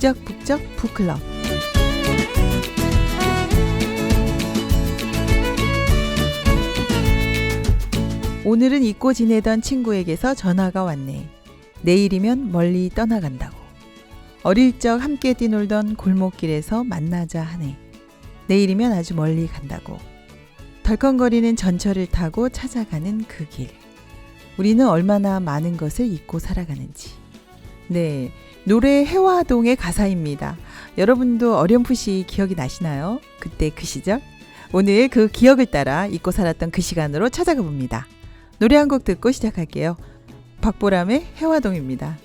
북적북적 북클럽. 오늘은 잊고 지내던 친구에게서 전화가 왔네. 내일이면 멀리 떠나간다고. 어릴 적 함께 뛰놀던 골목길에서 만나자 하네. 내일이면 아주 멀리 간다고. 덜컹거리는 전철을 타고 찾아가는 그 길. 우리는 얼마나 많은 것을 잊고 살아가는지. 네, 노래 해화동의 가사입니다. 여러분도 어렴풋이 기억이 나시나요? 그때 그 시절? 오늘 그 기억을 따라 잊고 살았던 그 시간으로 찾아가 봅니다. 노래 한 곡 듣고 시작할게요. 박보람의 해화동입니다.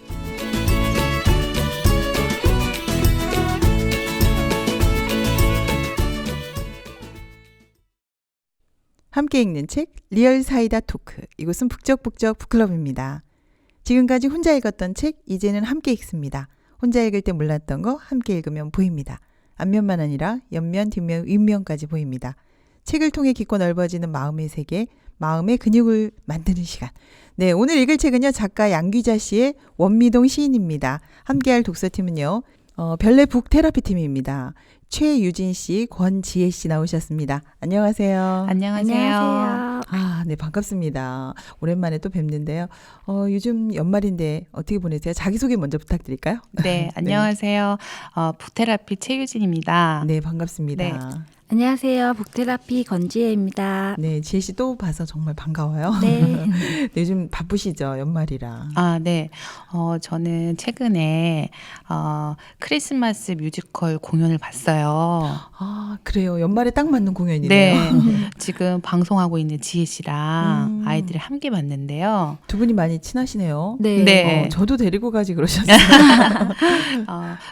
함께 읽는 책 리얼 사이다 토크. 이곳은 북적북적 북클럽입니다. 지금까지 혼자 읽었던 책 이제는 함께 읽습니다. 혼자 읽을 때 몰랐던 거 함께 읽으면 보입니다. 앞면만 아니라 옆면, 뒷면, 윗면까지 보입니다. 책을 통해 깊고 넓어지는 마음의 세계, 마음의 근육을 만드는 시간. 네, 오늘 읽을 책은요, 작가 양귀자 씨의 원미동 시인입니다. 함께할 독서팀은요, 별내 북 테라피 팀입니다. 최유진 씨, 권지혜 씨 나오셨습니다. 안녕하세요. 안녕하세요. 네, 반갑습니다. 오랜만에 또 뵙는데요. 요즘 연말인데 어떻게 보내세요? 자기소개 먼저 부탁드릴까요? 네, 안녕하세요. 북테라피 최유진입니다. 네, 반갑습니다. 네. 안녕하세요. 북테라피 권지혜입니다. 네, 지혜 씨 또 봐서 정말 반가워요. 네. 네, 요즘 바쁘시죠? 연말이라. 네. 저는 최근에 크리스마스 뮤지컬 공연을 봤어요. 그래요. 연말에 딱 맞는 공연이네요. 네. 지금 방송하고 있는 지혜 씨랑 아이들이 함께 봤는데요. 두 분이 많이 친하시네요. 네. 네. 저도 데리고 가지 그러셨어요.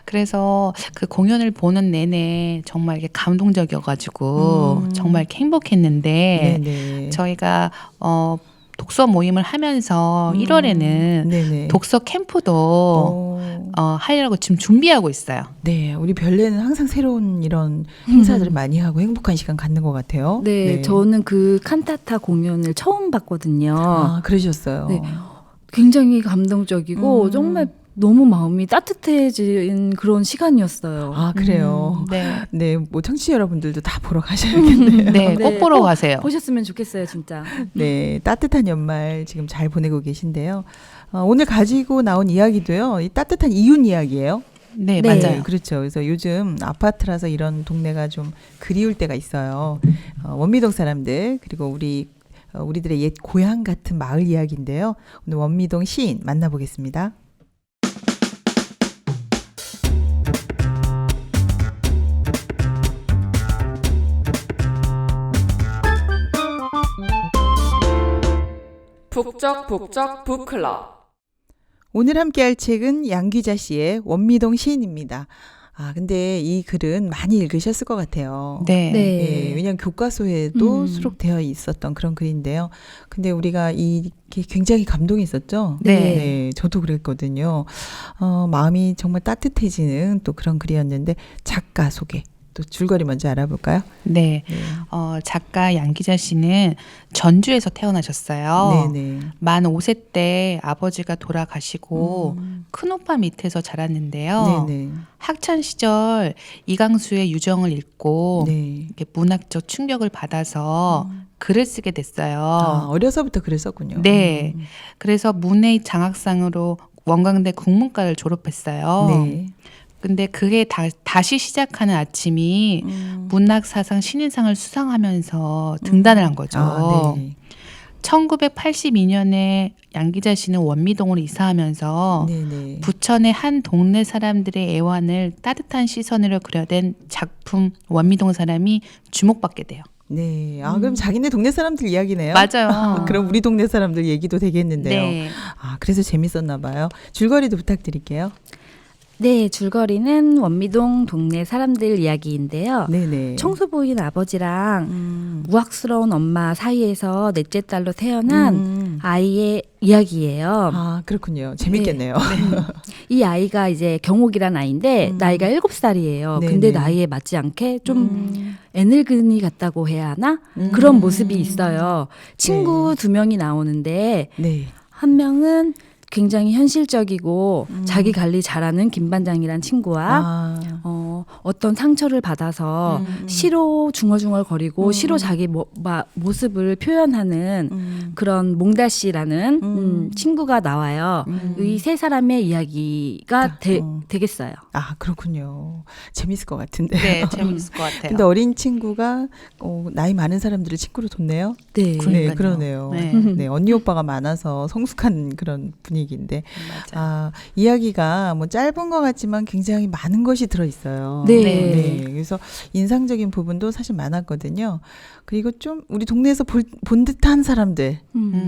그래서 그 공연을 보는 내내 정말 이게 감동적이어가지고 정말 이렇게 행복했는데 네네. 저희가 독서 모임을 하면서 1월에는 네네. 독서 캠프도 하려고 지금 준비하고 있어요. 네, 우리 별내는 항상 새로운 이런 행사들을 많이 하고 행복한 시간 갖는 것 같아요. 네, 저는 그 칸타타 공연을 처음 봤거든요. 그러셨어요. 네. 굉장히 감동적이고 정말 너무 마음이 따뜻해진 그런 시간이었어요. 그래요. 네. 네, 뭐 청취자 여러분들도 다 보러 가셔야겠네요. 네, 꼭 보러 가세요. 보셨으면 좋겠어요, 진짜. 네, 따뜻한 연말 지금 잘 보내고 계신데요. 오늘 가지고 나온 이야기도요, 이 따뜻한 이웃 이야기예요. 네, 네. 맞아요. 그렇죠. 그래서 요즘 아파트라서 이런 동네가 좀 그리울 때가 있어요. 원미동 사람들, 그리고 우리들의 옛 고향 같은 마을 이야기인데요. 오늘 원미동 시인 만나보겠습니다. 북적북적 북클럽. 오늘 함께할 책은 양귀자 씨의 원미동 시인입니다. 근데 이 글은 많이 읽으셨을 것 같아요. 네. 네, 왜냐하면 교과서에도 수록되어 있었던 그런 글인데요. 근데 우리가 이게 굉장히 감동이 있었죠. 네. 저도 그랬거든요. 마음이 정말 따뜻해지는 또 그런 글이었는데 작가 소개. 또 줄거리 먼저 알아볼까요? 네. 작가 양귀자 씨는 전주에서 태어나셨어요. 네네. 만 5세 때 아버지가 돌아가시고 큰오빠 밑에서 자랐는데요. 네네. 학창 시절 이강수의 유정을 읽고 네. 이렇게 문학적 충격을 받아서 글을 쓰게 됐어요. 어려서부터 그랬었군요. 네. 그래서 문예 장학상으로 원광대 국문과를 졸업했어요. 네. 근데 그게 다시 시작하는 아침이 문학사상 신인상을 수상하면서 등단을 한 거죠. 네. 1982년에 양귀자 씨는 원미동으로 이사하면서 네네. 부천의 한 동네 사람들의 애환을 따뜻한 시선으로 그려낸 작품 원미동 사람이 주목받게 돼요. 네. 그럼 자기네 동네 사람들 이야기네요. 맞아요. 그럼 우리 동네 사람들 얘기도 되겠는데요. 네. 그래서 재밌었나 봐요. 줄거리도 부탁드릴게요. 네, 줄거리는 원미동 동네 사람들 이야기인데요. 네네. 청소부인 아버지랑 우악스러운 엄마 사이에서 넷째 딸로 태어난 아이의 이야기예요. 그렇군요. 재밌겠네요. 이 아이가 이제 경옥이란 아이인데 나이가 7살이에요. 네네. 근데 나이에 맞지 않게 좀 애늙은이 같다고 해야 하나? 그런 모습이 있어요. 친구 두 명이 나오는데 네. 한 명은 굉장히 현실적이고 자기 관리 잘하는 김반장이란 친구와 어떤 상처를 받아서 시로 중얼중얼거리고 시로 자기 모습을 표현하는 그런 몽달씨라는 친구가 나와요. 이 세 사람의 이야기가 되겠어요. 아, 그렇군요. 재밌을 것 같은데. 네, 재밌을 것 같아요. 근데 어린 친구가 나이 많은 사람들을 친구로 뒀네요. 네. 네, 그러니까요. 그러네요. 네. 네, 언니 오빠가 많아서 성숙한 그런 분위기인데, 맞아요. 이야기가 뭐 짧은 것 같지만 굉장히 많은 것이 들어 있어요. 네. 그래서 인상적인 부분도 사실 많았거든요. 그리고 좀 우리 동네에서 본 듯한 사람들,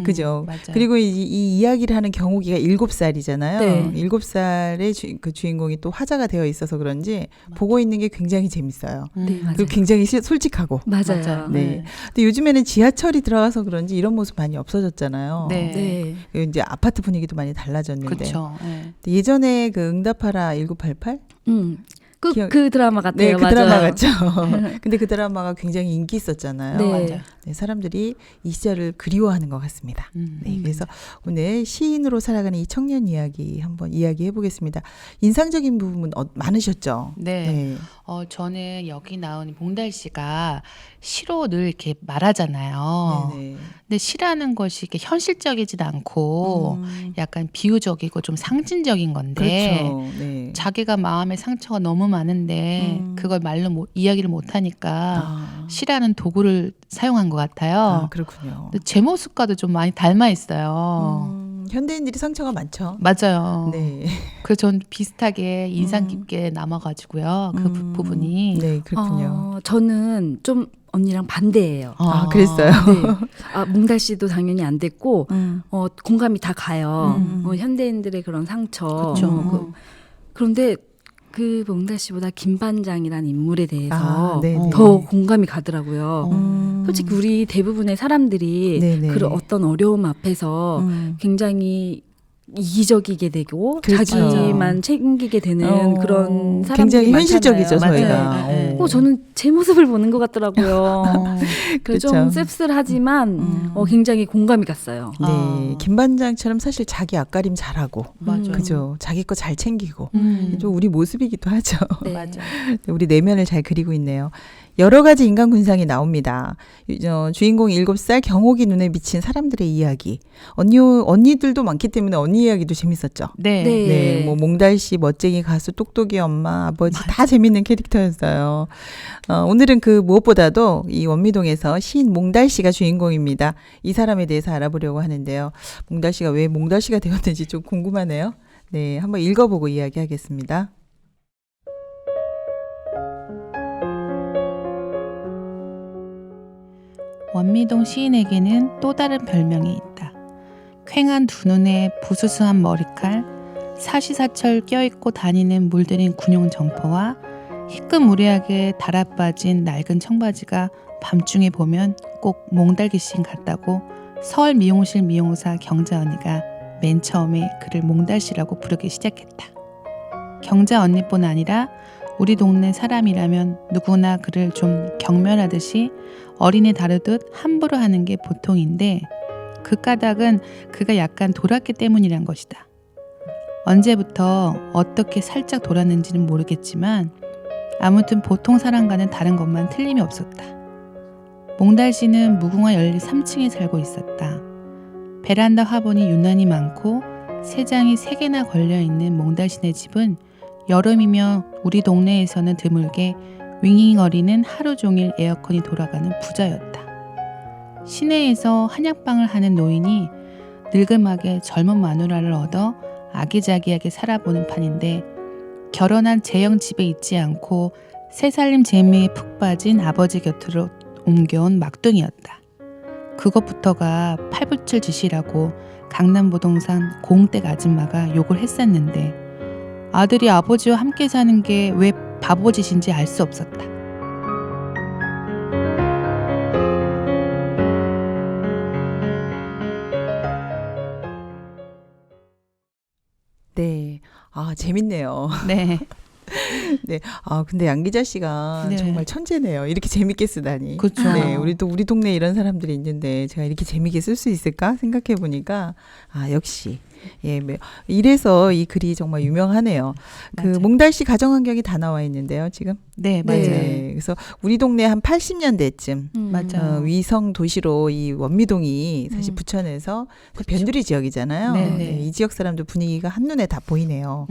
그죠? 맞아요. 그리고 이 이야기를 하는 경욱이가 7살이잖아요. 네. 7살의 그 주인공이 또 화자가 되어 있어서 그런지 보고 있는 게 굉장히 재밌어요. 네, 맞아요. 그리고 굉장히 솔직하고. 맞아요. 네. 근데 요즘에는 지하철이 들어가서 그런지 이런 모습 많이 없어졌잖아요. 네. 네. 그리고 이제 아파트 분위기도 많이 달라졌는데. 그렇죠. 네. 근데 예전에 그 응답하라 1988? 그 드라마 같아요. 네, 그 맞아요. 드라마 같죠. 근데 그 드라마가 굉장히 인기 있었잖아요. 네. 맞아요. 네, 사람들이 이 시절을 그리워하는 것 같습니다. 네, 그래서 오늘 시인으로 살아가는 이 청년 이야기 한번 이야기해 보겠습니다. 인상적인 부분 많으셨죠? 네. 저는 여기 나온 몽달 씨가 시로 늘 이렇게 말하잖아요. 네네. 근데 시라는 것이 이렇게 현실적이지도 않고 약간 비유적이고 좀 상징적인 건데 그렇죠. 네. 자기가 마음의 상처가 너무 많은데 그걸 말로 이야기를 못 하니까 시라는 도구를 사용한 것 같아요. 그렇군요. 근데 제 모습과도 좀 많이 닮아 있어요. 현대인들이 상처가 많죠. 맞아요. 네. 그래서 전 비슷하게 인상 깊게 남아가지고요. 그 부분이. 네, 그렇군요. 저는 좀 언니랑 반대예요. 그랬어요. 네. 몽달 씨도 당연히 안 됐고 공감이 다 가요. 현대인들의 그런 상처. 그렇죠. 그런데 그 몽달 씨보다 김반장이라는 인물에 대해서 네네. 더 공감이 가더라고요. 솔직히 우리 대부분의 사람들이 네네. 그런 어떤 어려움 앞에서 굉장히 이기적이게 되고 그렇죠. 자기만 챙기게 되는 그런 사람들이 굉장히 현실적이죠, 많잖아요. 저희가. 맞아요. 저는 제 모습을 보는 것 같더라고요. 그래서 좀 그렇죠. 씁쓸하지만 굉장히 공감이 갔어요. 네, 김반장처럼 사실 자기 앞가림 잘하고, 맞아요. 그죠? 자기 거 잘 챙기고, 음. 좀 우리 모습이기도 하죠. 네. 맞아요. 우리 내면을 잘 그리고 있네요. 여러 가지 인간 군상이 나옵니다. 주인공 7살 경옥이 눈에 비친 사람들의 이야기. 언니들도 많기 때문에 언니 이야기도 재밌었죠. 네. 네. 네, 뭐 몽달씨, 멋쟁이 가수, 똑똑이 엄마, 아버지 다 재밌는 캐릭터였어요. 오늘은 그 무엇보다도 이 원미동에서 시인 몽달씨가 주인공입니다. 이 사람에 대해서 알아보려고 하는데요. 몽달씨가 왜 몽달씨가 되었는지 좀 궁금하네요. 네, 한번 읽어보고 이야기하겠습니다. 원미동 시인에게는 또 다른 별명이 있다. 퀭한 두 눈에 부스스한 머리칼, 사시사철 껴입고 다니는 물들인 군용 점퍼와 희끗무리하게 달아빠진 낡은 청바지가 밤중에 보면 꼭 몽달귀신 같다고 서울 미용실 미용사 경자 언니가 맨 처음에 그를 몽달씨라고 부르기 시작했다. 경자 언니뿐 아니라 우리 동네 사람이라면 누구나 그를 좀 경멸하듯이 어린애 다루듯 함부로 하는 게 보통인데 그 까닭은 그가 약간 돌았기 때문이란 것이다. 언제부터 어떻게 살짝 돌았는지는 모르겠지만 아무튼 보통 사람과는 다른 것만 틀림이 없었다. 몽달씨는 무궁화 연리 3층에 살고 있었다. 베란다 화분이 유난히 많고 새장이 3개나 걸려있는 몽달씨네 집은 여름이면 우리 동네에서는 드물게 윙윙거리는 하루 종일 에어컨이 돌아가는 부자였다. 시내에서 한약방을 하는 노인이 늙음하게 젊은 마누라를 얻어 아기자기하게 살아보는 판인데 결혼한 재형 집에 있지 않고 새살림 재미에 푹 빠진 아버지 곁으로 옮겨온 막둥이였다. 그것부터가 팔불출 짓이라고 강남부동산 공댁 아줌마가 욕을 했었는데 아들이 아버지와 함께 사는 게 왜 바보짓인지 알 수 없었다. 네, 재밌네요. 네. 네. 아, 근데 양 기자 씨가 네. 정말 천재네요. 이렇게 재밌게 쓰다니. 그렇죠. 네, 우리 동네에 이런 사람들이 있는데 제가 이렇게 재밌게 쓸 수 있을까 생각해 보니까 아, 역시. 예, 이래서 이 글이 정말 유명하네요. 그 맞아요. 몽달씨 가정환경이 다 나와 있는데요, 지금. 네, 맞아요. 네. 그래서 우리 동네 한 80년대쯤 맞아요. 위성 도시로 이 원미동이 사실 부천에서 변두리 지역이잖아요. 네네. 네, 이 지역 사람들 분위기가 한눈에 다 보이네요.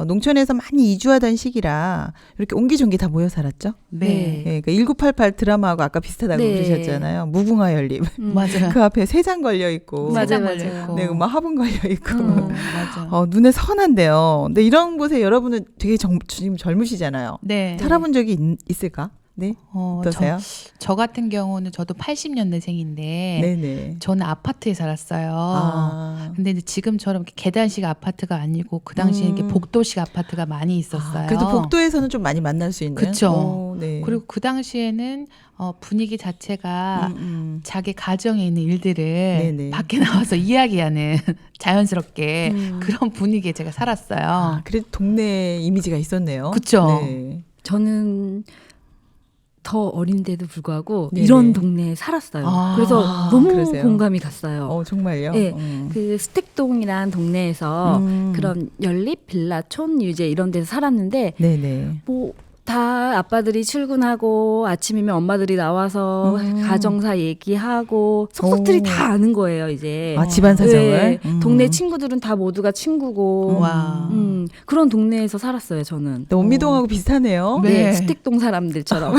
농촌에서 많이 이주하던 시기라 이렇게 옹기종기 다 모여 살았죠. 네. 네, 그러니까 1988 드라마하고 아까 비슷하다고 네. 그러셨잖아요. 무궁화 연립. 맞아요. 그 앞에 세장 걸려 있고, 맞아요, 세장 맞아요. 걸려있고. 네, 막 화분 걸려 있고. 맞아요. 눈에 선한데요. 근데 이런 곳에 여러분은 되게 지금 젊으시잖아요. 네. 살아본 적이 있을까? 네. 어떠세요? 저 같은 경우는 저도 80년대생인데 네네. 저는 아파트에 살았어요. 아. 근데 이제 지금처럼 이렇게 계단식 아파트가 아니고 그 당시에 이렇게 복도식 아파트가 많이 있었어요. 그래도 복도에서는 좀 많이 만날 수 있는. 그쵸. 오, 네. 그리고 그 당시에는 분위기 자체가 자기 가정에 있는 일들을 네네. 밖에 나와서 이야기하는 자연스럽게 그런 분위기에 제가 살았어요. 아, 그래도 동네 이미지가 있었네요. 그쵸. 네. 저는 더 어린데도 불구하고 네네. 이런 동네에 살았어요. 아, 그래서 너무 그러세요? 공감이 갔어요. 정말요? 네. 그 스택동이란 동네에서 그런 연립, 빌라, 촌, 유재 이런 데서 살았는데 네네. 뭐 다 아빠들이 출근하고 아침이면 엄마들이 나와서 가정사 얘기하고 속속들이 다 아는 거예요, 이제. 아, 집안 사정을? 네. 동네 친구들은 다 모두가 친구고. 와. 그런 동네에서 살았어요, 저는. 또 원미동하고 비슷하네요. 네. 네, 스택동 사람들처럼.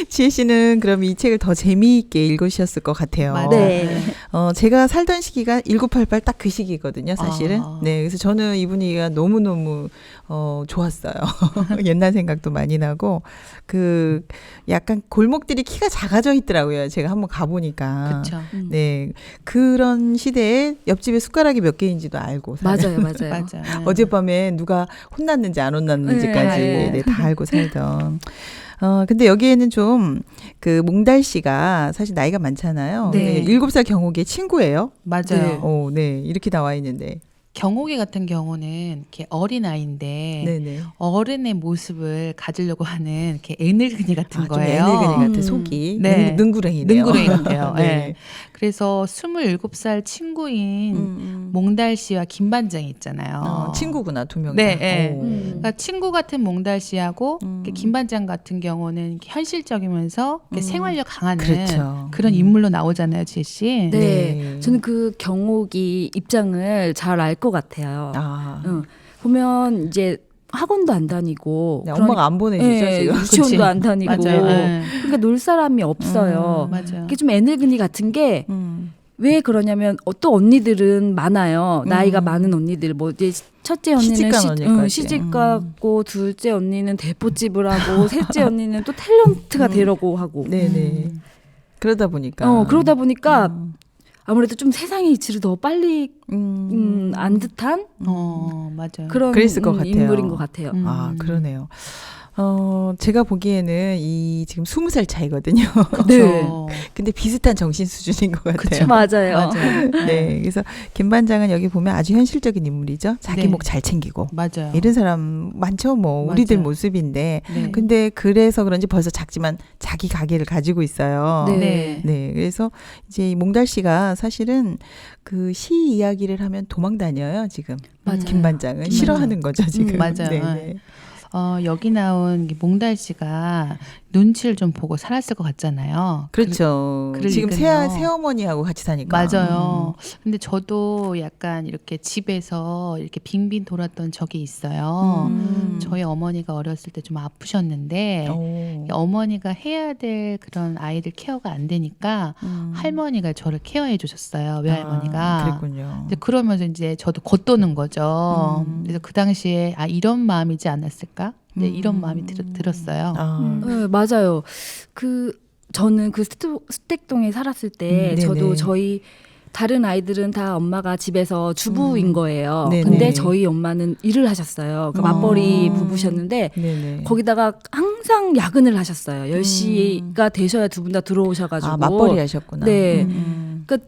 지혜 씨는 그럼 이 책을 더 재미있게 읽으셨을 것 같아요. 맞아요. 네. 제가 살던 시기가 1988 딱 그 시기거든요, 사실은. 아. 네, 그래서 저는 이 분위기가 너무너무 좋았어요. 옛날 생각도 많이 나고, 약간 골목들이 키가 작아져 있더라고요. 제가 한번 가보니까. 그렇죠. 네, 그런 시대에 옆집에 숟가락이 몇 개인지도 알고. 맞아요, 맞아요. 맞아요. 어젯밤에 누가 혼났는지 안 혼났는지까지 네. 네, 다 알고 살던. 근데 여기에는 좀 그 몽달 씨가 사실 나이가 많잖아요. 네. 7살 경옥의 친구예요. 맞아요. 네. 이렇게 나와 있는데. 경옥이 같은 경우는 이렇게 어린 아이인데 네네. 어른의 모습을 가지려고 하는 이렇게 애늙은이 같은 좀 거예요. 애늙은이 같은 속이. 네. 능구랭이네요. 능구랭이 같아요. 네. 네. 그래서 27살 친구인 몽달 씨와 김반장이 있잖아요. 친구구나, 두 명. 네, 다. 네. 오. 그러니까 친구 같은 몽달 씨하고 이렇게 김반장 같은 경우는 이렇게 현실적이면서 이렇게 생활력 강한 그렇죠. 그런 인물로 나오잖아요, 지혜 씨. 네. 네. 저는 그 경옥이 입장을 잘 알 것 같아요. 아. 보면 이제 학원도 안 다니고 네, 엄마가 안 보내주죠, 네, 지금. 유치원도 그치. 안 다니고 맞아요. 네. 그러니까 놀 사람이 없어요. 맞아요. 이게 좀 애늙은이 같은 게 왜 그러냐면 또 언니들은 많아요. 나이가 많은 언니들 뭐 이제 첫째 언니는 시집간 언니까지. 시집 가고 둘째 언니는 대포집을 하고 셋째 언니는 또 탤런트가 되려고 하고 네네. 그러다 보니까. 그러다 보니까 아무래도 좀 세상의 이치를 더 빨리 안 듯한 맞아요. 그런 그랬을 것 같아요. 인물인 것 같아요. 아, 그러네요. 제가 보기에는 이 지금 20살 차이거든요. 네. 근데 비슷한 정신 수준인 것 같아요. 그쵸. 맞아요. 맞아요. 네. 그래서 김 반장은 여기 보면 아주 현실적인 인물이죠. 자기 네. 목 잘 챙기고. 맞아요. 이런 사람 많죠. 뭐 우리들 맞아요. 모습인데. 네. 근데 그래서 그런지 벌써 작지만 자기 가게를 가지고 있어요. 네. 네. 그래서 이제 이 몽달 씨가 사실은 그 시 이야기를 하면 도망 다녀요, 지금. 맞아요. 김 반장은 싫어하는 거죠, 지금. 맞아요. 네, 네. 여기 나온 몽달 씨가 눈치를 좀 보고 살았을 것 같잖아요. 그렇죠. 글을 지금 읽으면. 새어머니하고 같이 사니까. 맞아요. 근데 저도 약간 이렇게 집에서 이렇게 빙빙 돌았던 적이 있어요. 저희 어머니가 어렸을 때 좀 아프셨는데 어머니가 해야 될 그런 아이들 케어가 안 되니까 할머니가 저를 케어해 주셨어요. 외할머니가. 그랬군요. 이제 그러면서 이제 저도 겉도는 거죠. 그래서 그 당시에 이런 마음이지 않았을까? 네, 이런 마음이 들었어요. 네, 맞아요. 저는 그 스택동에 살았을 때 네네. 저도 저희 다른 아이들은 다 엄마가 집에서 주부인 거예요. 네네. 근데 저희 엄마는 일을 하셨어요. 그 맞벌이 부부셨는데 네네. 거기다가 항상 야근을 하셨어요. 10시가 되셔야 두 분 다 들어오셔가지고. 맞벌이 하셨구나. 네. 그러니까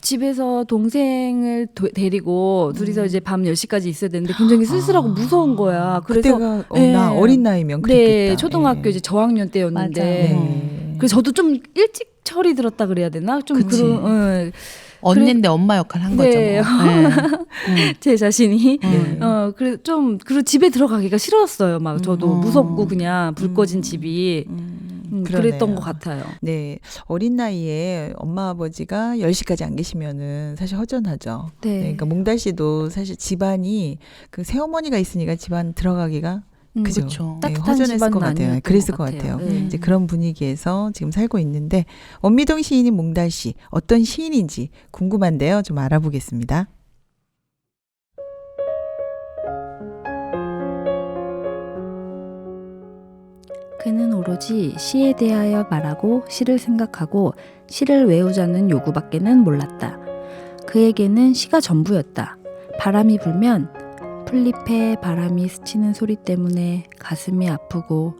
집에서 동생을 데리고 둘이서 이제 밤 10시까지 있어야 되는데 굉장히 쓸쓸하고 무서운 거야. 그래서 그때가 네. 나 어린 나이면 그랬겠다. 네, 초등학교 예. 이제 저학년 때였는데 네. 그래서 저도 좀 일찍 철이 들었다 그래야 되나? 좀 그치. 그런 언니인데 엄마 역할 한 거죠. 네. 뭐. 제 자신이 네. 그래 좀 그리고 집에 들어가기가 싫었어요. 막 저도 무섭고 그냥 불 꺼진 집이 그랬던 그러네요. 것 같아요. 네. 어린 나이에 엄마 아버지가 10시까지 안 계시면은 사실 허전하죠. 네. 그러니까 몽달 씨도 사실 집안이 그 새어머니가 있으니까 집안 들어가기가 그죠. 그쵸. 네, 따뜻한 허전했을 것 집안은 같아요. 아니었던 그랬을 것 것 같아요. 같아요. 네. 이제 그런 분위기에서 지금 살고 있는데 원미동 시인이 몽달 씨 어떤 시인인지 궁금한데요. 좀 알아보겠습니다. 그는 오로지 시에 대하여 말하고 시를 생각하고 시를 외우자는 요구밖에는 몰랐다. 그에게는 시가 전부였다. 바람이 불면 풀잎에 바람이 스치는 소리 때문에 가슴이 아프고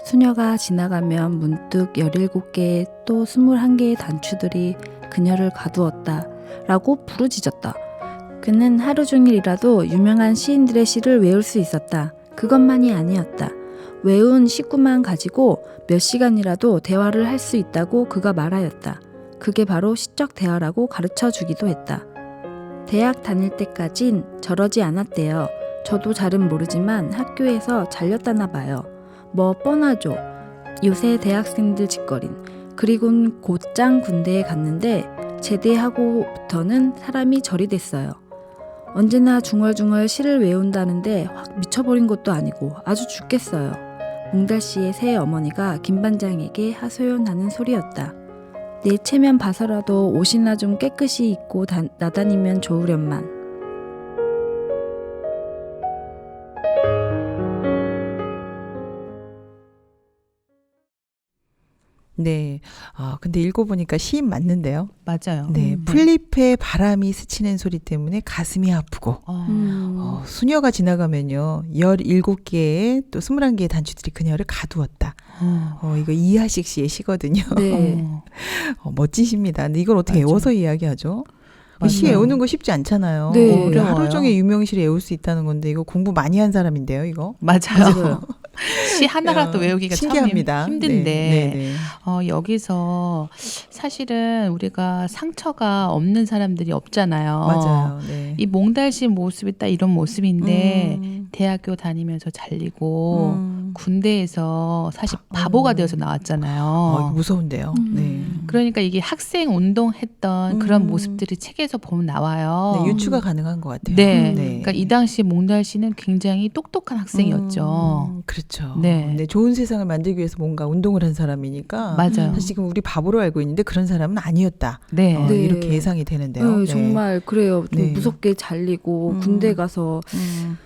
수녀가 지나가면 문득 17개의 또 21개의 단추들이 그녀를 가두었다 라고 부르짖었다. 그는 하루 종일 일하도 유명한 시인들의 시를 외울 수 있었다. 그것만이 아니었다. 외운 시구만 가지고 몇 시간이라도 대화를 할 수 있다고 그가 말하였다. 그게 바로 시적 대화라고 가르쳐 주기도 했다. 대학 다닐 때까진 저러지 않았대요. 저도 잘은 모르지만 학교에서 잘렸다나 봐요. 뭐 뻔하죠. 요새 대학생들 짓거린. 그리곤 곧장 군대에 갔는데 제대하고부터는 사람이 절이 됐어요. 언제나 중얼중얼 시를 외운다는데 확 미쳐버린 것도 아니고 아주 죽겠어요. 몽달 씨의 새 어머니가 김반장에게 하소연하는 소리였다. 내 체면 봐서라도 옷이나 좀 깨끗이 입고 나다니면 좋으련만. 네. 근데 읽어보니까 시인 맞는데요. 맞아요. 네. 풀잎에 바람이 스치는 소리 때문에 가슴이 아프고 수녀가 지나가면요 17개의 또 21개의 단추들이 그녀를 가두었다. 이거 이하식 씨의 시거든요. 네. 멋진 시입니다. 근데 이걸 어떻게 맞아. 외워서 이야기하죠? 맞아요. 시 외우는 거 쉽지 않잖아요. 네. 어려워요. 하루 종일 유명시를 외울 수 있다는 건데 이거 공부 많이 한 사람인데요, 이거. 맞아요. 시 하나라도 외우기가 신기합니다. 참 힘든데 네, 네, 네. 여기서 사실은 우리가 상처가 없는 사람들이 없잖아요. 맞아요. 네. 이 몽달씨 모습이 딱 이런 모습인데 음. 대학교 다니면서 잘리고 음. 군대에서 사실 바보가 되어서 나왔잖아요. 이거 무서운데요. 네. 그러니까 이게 학생 운동했던 그런 모습들이 책에서 보면 나와요. 네, 유추가 가능한 것 같아요. 네. 그러니까 이 당시 몽달 씨는 굉장히 똑똑한 학생이었죠. 그렇죠. 네. 네, 좋은 세상을 만들기 위해서 뭔가 운동을 한 사람이니까 맞아요. 사실 지금 우리 바보로 알고 있는데 그런 사람은 아니었다. 네. 네. 이렇게 예상이 되는데요. 네, 정말 그래요. 좀 네. 무섭게 잘리고 군대 가서 음.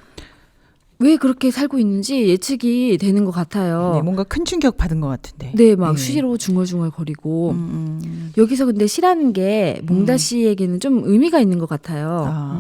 왜 그렇게 살고 있는지 예측이 되는 것 같아요. 네, 뭔가 큰 충격 받은 것 같은데. 네, 막 네. 수시로 중얼중얼 거리고 음. 여기서 근데 시라는 게 몽달 씨에게는 좀 의미가 있는 것 같아요.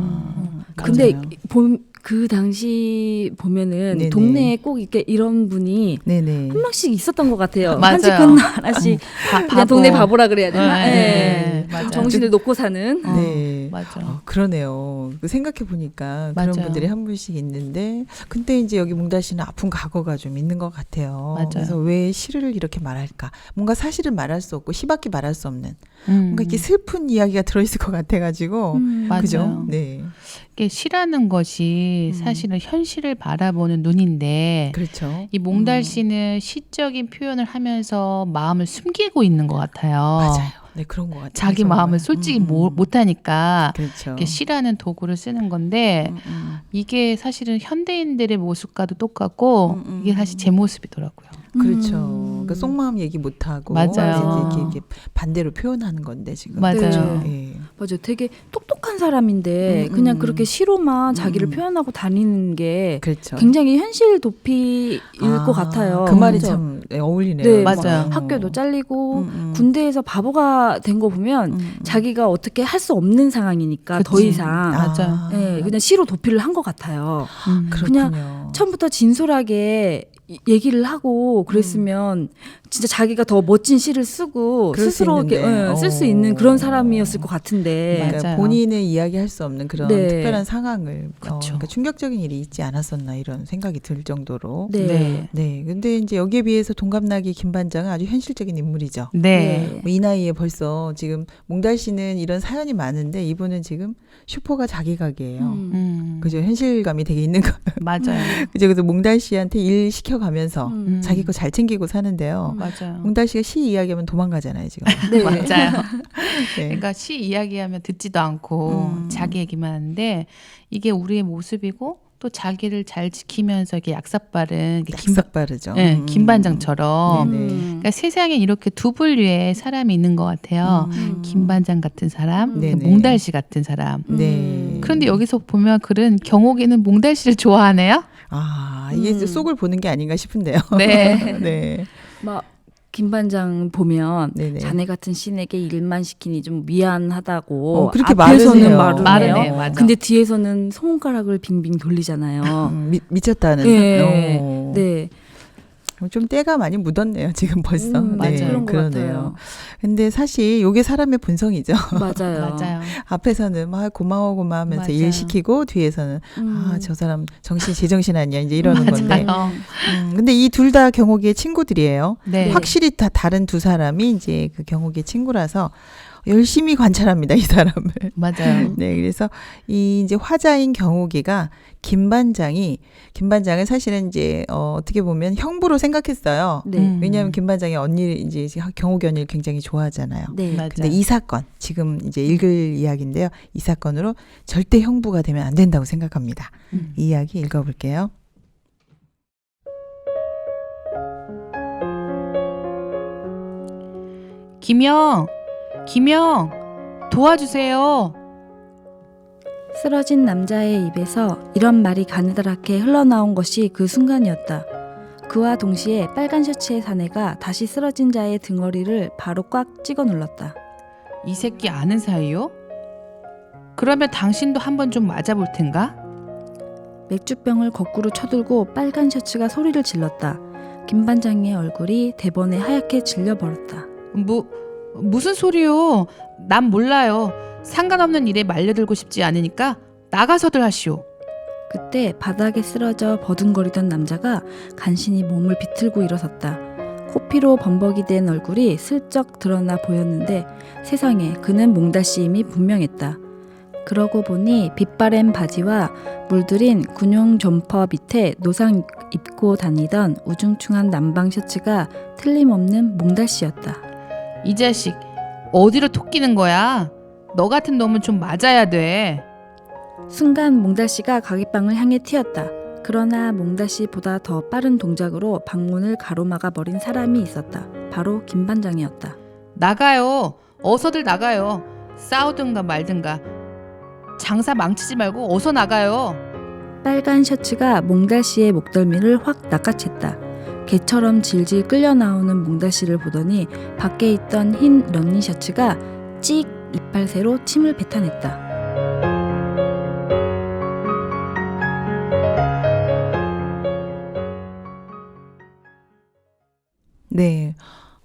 근데 맞아요. 그 당시 보면은 네네. 동네에 꼭 이렇게 이런 분이 네네. 한 명씩 있었던 것 같아요. 맞아요. 한 집 건너 하나씩 그냥 바보. 동네 바보라 그래야 되나? 네, 네. 맞아요. 정신을 놓고 사는. 네. 맞아. 그러네요. 생각해 보니까 그런 맞아요. 분들이 한 분씩 있는데, 근데 이제 여기 몽달 씨는 아픈 과거가 좀 있는 것 같아요. 맞아요. 그래서 왜 시를 이렇게 말할까? 뭔가 사실을 말할 수 없고 시밖에 말할 수 없는 뭔가 이렇게 음. 슬픈 이야기가 들어있을 것 같아가지고, 맞아요. 그죠? 네, 이게 시라는 것이 사실은 현실을 바라보는 눈인데 그렇죠. 이 몽달 씨는 시적인 표현을 하면서 마음을 숨기고 있는 것 같아요. 맞아요. 네, 그런 것 같아요. 자기 정말. 마음을 솔직히 못하니까 그렇죠. 이렇게 시라는 도구를 쓰는 건데 이게 사실은 현대인들의 모습과도 똑같고 이게 사실 제 모습이더라고요. 그렇죠. 그러니까 속마음 얘기 못하고 맞아요. 이렇게 반대로 표현하는 건데 지금. 맞아요. 그렇죠. 예. 맞아요. 되게 똑똑한 사람인데 그냥 그렇게 시로만 자기를 표현하고 다니는 게 그렇죠. 굉장히 현실 도피일 것 같아요. 그 말이 그렇죠? 참 어울리네요. 네, 맞아요. 학교도 잘리고 군대에서 바보가 된 거 보면 자기가 어떻게 할 수 없는 상황이니까 더 그치. 이상 맞아요. 네, 그냥 시로 도피를 한 것 같아요. 그렇군요. 처음부터 진솔하게 얘기를 하고 그랬으면 진짜 자기가 더 멋진 시를 쓰고 그럴 수 스스로 있는데. 쓸 수 있는 그런 사람이었을 것 같은데 맞아요. 그러니까 본인의 이야기할 수 없는 그런 네. 특별한 상황을 그쵸. 그러니까 충격적인 일이 있지 않았었나 이런 생각이 들 정도로. 네. 네. 근데 이제 여기에 비해서 동갑나기 김반장은 아주 현실적인 인물이죠. 네. 이 나이에 벌써 지금 몽달 씨는 이런 사연이 많은데 이분은 지금 슈퍼가 자기 가게예요. 그죠? 현실감이 되게 있는 거. 맞아요. 그죠? 그래서 몽달 씨한테 일 시켜가면서 음. 자기 거 잘 챙기고 사는데요. 맞아요. 몽달 씨가 시 이야기하면 도망가잖아요, 지금. 네. 맞아요. 네. 그러니까 시 이야기하면 듣지도 않고 자기 얘기만 하는데 이게 우리의 모습이고 또 자기를 잘 지키면서 이렇게 약삭빠른 이렇게 싹 빠르죠. 네, 김반장처럼 네. 그러니까 세상에 이렇게 두 분류의 사람이 있는 것 같아요. 김반장 같은 사람, 네네. 몽달 씨 같은 사람. 네. 그런데 여기서 보면 글은 경옥이는 몽달 씨를 좋아하네요. 아, 이게 이제 속을 보는 게 아닌가 싶은데요. 네. 네. 막 김반장 보면 네네. 자네 같은 신에게 일만 시키니 좀 미안하다고 그렇게 앞에서는 말을 해요. 말을 말은 해요. 해, 맞아. 근데 뒤에서는 손가락을 빙빙 돌리잖아요. 미쳤다는. 네. 어. 네. 좀 때가 많이 묻었네요, 지금 벌써. 맞아요. 그런 것 그러네요. 같아요. 근데 사실 이게 사람의 본성이죠. 맞아요. 맞아요. 앞에서는 막 고마워 하면서 맞아요. 일 시키고 뒤에서는 아, 저 사람 제정신 아니야 이제 이러는 건데. 맞아요. 근데 이 둘 다 경옥이의 친구들이에요. 네. 확실히 다 다른 두 사람이 이제 그 경옥의 친구라서 열심히 관찰합니다, 이 사람을. 맞아요. 네, 그래서 이 이제 화자인 경옥이가 김반장을 사실은 이제 어떻게 보면 형부로 생각했어요. 네. 왜냐하면 김반장이 언니를 이제 경옥이 언니를 굉장히 좋아하잖아요. 네. 맞아요. 근데 이 사건 지금 이제 읽을 이야기인데요. 이 사건으로 절대 형부가 되면 안 된다고 생각합니다. 이 이야기 읽어볼게요. 김영, 도와주세요. 쓰러진 남자의 입에서 이런 말이 가느다랗게 흘러나온 것이 그 순간이었다. 그와 동시에 빨간 셔츠의 사내가 다시 쓰러진 자의 등허리를 바로 꽉 찍어 눌렀다. 이 새끼 아는 사이요? 그러면 당신도 한번 좀 맞아볼 텐가? 맥주병을 거꾸로 쳐들고 빨간 셔츠가 소리를 질렀다. 김반장의 얼굴이 대번에 하얗게 질려버렸다. 무슨 소리요? 난 몰라요. 상관없는 일에 말려들고 싶지 않으니까 나가서들 하시오. 그때 바닥에 쓰러져 버둥거리던 남자가 간신히 몸을 비틀고 일어섰다. 코피로 범벅이 된 얼굴이 슬쩍 드러나 보였는데 세상에 그는 몽달씨임이 분명했다. 그러고 보니 빛바랜 바지와 물들인 군용 점퍼 밑에 노상 입고 다니던 우중충한 남방 셔츠가 틀림없는 몽달씨였다. 이 자식 어디로 토끼는 거야? 너 같은 놈은 좀 맞아야 돼. 순간 몽달씨가 가게방을 향해 튀었다. 그러나 몽달씨보다 더 빠른 동작으로 방문을 가로막아 버린 사람이 있었다. 바로 김반장이었다. 나가요. 어서들 나가요. 싸우든가 말든가. 장사 망치지 말고 어서 나가요. 빨간 셔츠가 몽달씨의 목덜미를 확 낚아챘다. 개처럼 질질 끌려 나오는 몽달씨를 보더니 밖에 있던 흰 러닝 셔츠가 찍 이빨새로 침을 뱉어냈다. 네.